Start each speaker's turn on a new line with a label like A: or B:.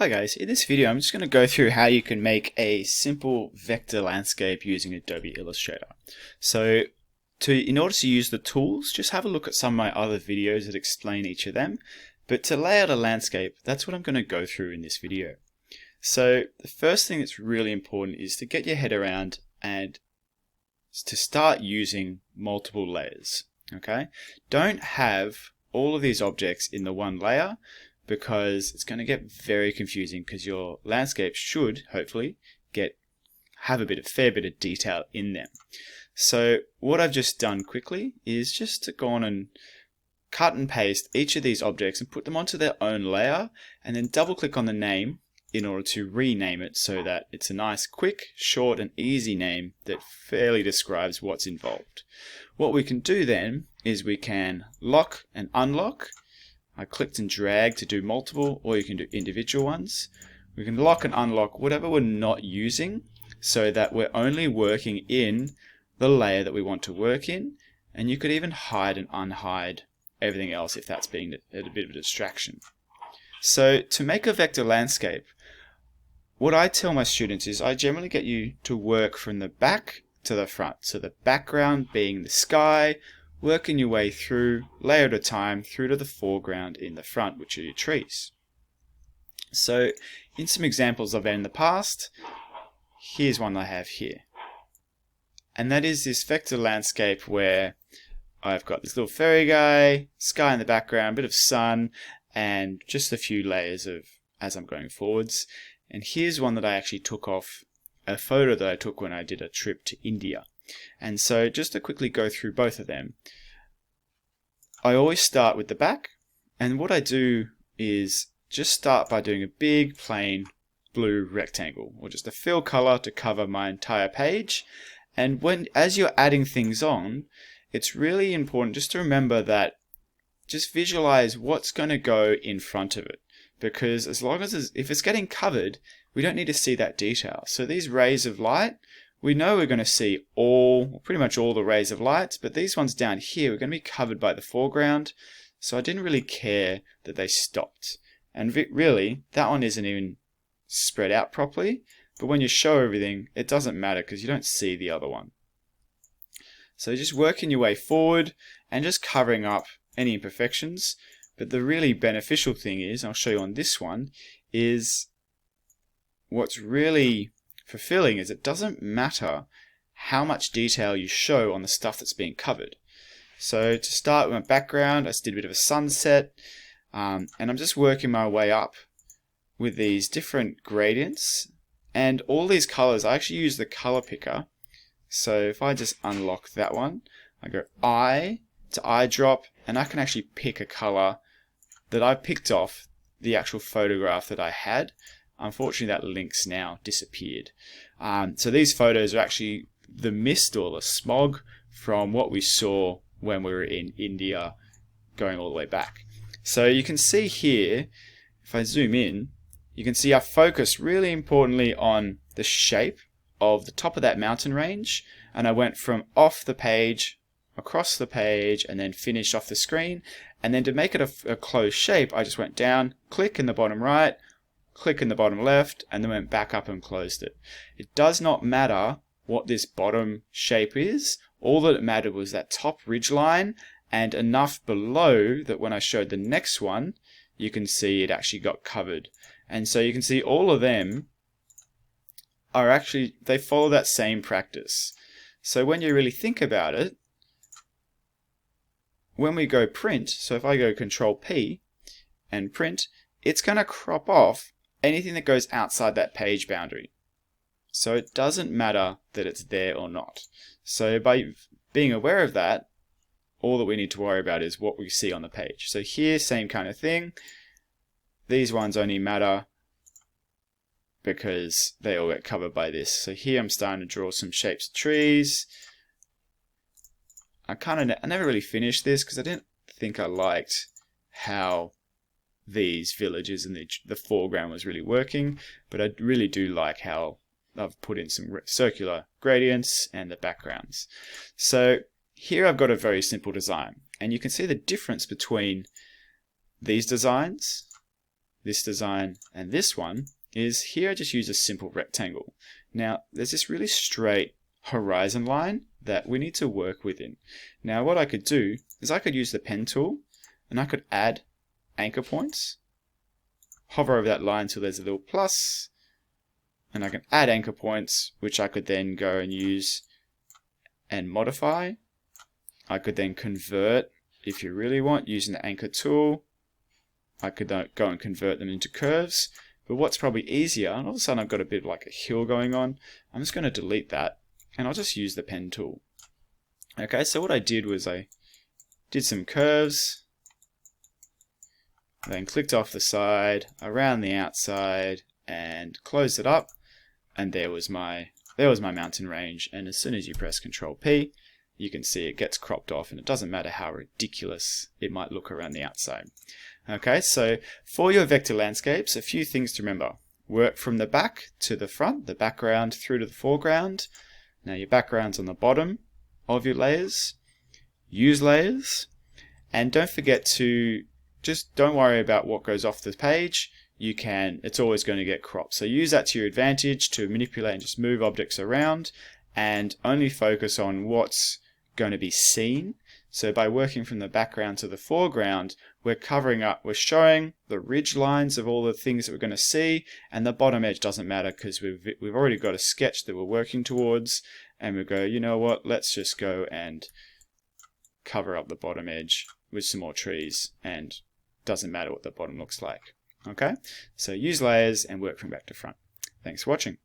A: Hi guys, in this video I'm just going to go through how you can make a simple vector landscape using Adobe Illustrator. So in order to use the tools, just have a look at some of my other videos that explain each of them. But to lay out a landscape, that's what I'm going to go through in this video. So the first thing that's really important is to get your head around and to start using multiple layers. Okay? Don't have all of these objects in the one layer, because it's going to get very confusing, because your landscape should hopefully have a fair bit of detail in them. So what I've just done quickly is just to go on and cut and paste each of these objects and put them onto their own layer, and then double click on the name in order to rename it so that it's a nice, quick, short and easy name that fairly describes what's involved. What we can do then is we can lock and unlock. I clicked and dragged to do multiple, or you can do individual ones. We can lock and unlock whatever we're not using so that we're only working in the layer that we want to work in, and you could even hide and unhide everything else if that's being a bit of a distraction. So to make a vector landscape, what I tell my students is I generally get you to work from the back to the front. So the background being the sky, working your way through, layer at a time, through to the foreground in the front, which are your trees. So in some examples I've had in the past, here's one I have here. And that is this vector landscape where I've got this little fairy guy, sky in the background, a bit of sun, and just a few layers of as I'm going forwards. And here's one that I actually took off a photo that I took when I did a trip to India. And so just to quickly go through both of them, I always start with the back, and what I do is just start by doing a big plain blue rectangle, or just a fill color to cover my entire page. And as you're adding things on, it's really important just to remember that just visualize what's going to go in front of it, because as long as if it's getting covered, we don't need to see that detail. So these rays of light, we know we're going to see pretty much all the rays of light, but these ones down here are going to be covered by the foreground, so I didn't really care that they stopped. And really, that one isn't even spread out properly, but when you show everything, it doesn't matter because you don't see the other one. So just working your way forward and just covering up any imperfections, but the really beneficial thing is, I'll show you on this one, is what's really fulfilling is it doesn't matter how much detail you show on the stuff that's being covered. So to start with my background, I just did a bit of a sunset, and I'm just working my way up with these different gradients, and all these colors, I actually use the color picker. So if I just unlock that one, I go eye to eyedrop, and I can actually pick a color that I picked off the actual photograph that I had. Unfortunately, that link's now disappeared. So these photos are actually the mist or the smog from what we saw when we were in India, going all the way back. So you can see here, if I zoom in, you can see I focused really importantly on the shape of the top of that mountain range, and I went from off the page, across the page, and then finished off the screen. And then to make it a closed shape, I just went down, click in the bottom right, click in the bottom left, and then went back up and closed it. It does not matter what this bottom shape is. All that mattered was that top ridge line and enough below that when I showed the next one, you can see it actually got covered. And so you can see all of them are actually, they follow that same practice. So when you really think about it, when we go print, so if I go Control P and print, it's going to crop off anything that goes outside that page boundary. So it doesn't matter that it's there or not. So by being aware of that, all that we need to worry about is what we see on the page. So here, same kind of thing. These ones only matter because they all get covered by this. So here I'm starting to draw some shapes of trees. I never really finished this because I didn't think I liked how these villages and the foreground was really working, but I really do like how I've put in some circular gradients and the backgrounds. So here I've got a very simple design, and you can see the difference between these designs this design, and this one is here I just use a simple rectangle. Now there's this really straight horizon line that we need to work within. Now what I could do is I could use the pen tool and I could add anchor points, hover over that line till there's a little plus, and I can add anchor points which I could then go and use and modify. I could then convert, if you really want, using the anchor tool. I could go and convert them into curves, but what's probably easier, and all of a sudden I've got a bit of like a hill going on, I'm just going to delete that and I'll just use the pen tool. Okay, so what I did was I did some curves, then clicked off the side, around the outside, and closed it up, and there was my mountain range. And as soon as you press Control P, you can see it gets cropped off, and it doesn't matter how ridiculous it might look around the outside. Okay, so for your vector landscapes, a few things to remember. Work from the back to the front, the background through to the foreground. Now your background's on the bottom of your layers. Use layers, and don't forget to just don't worry about what goes off the page. It's always going to get cropped. So use that to your advantage to manipulate and just move objects around, and only focus on what's going to be seen. So by working from the background to the foreground, we're covering up, we're showing the ridge lines of all the things that we're going to see, and the bottom edge doesn't matter because we've already got a sketch that we're working towards, and we go, you know what, let's just go and cover up the bottom edge with some more trees, and doesn't matter what the bottom looks like. Okay, so use layers and work from back to front. Thanks for watching.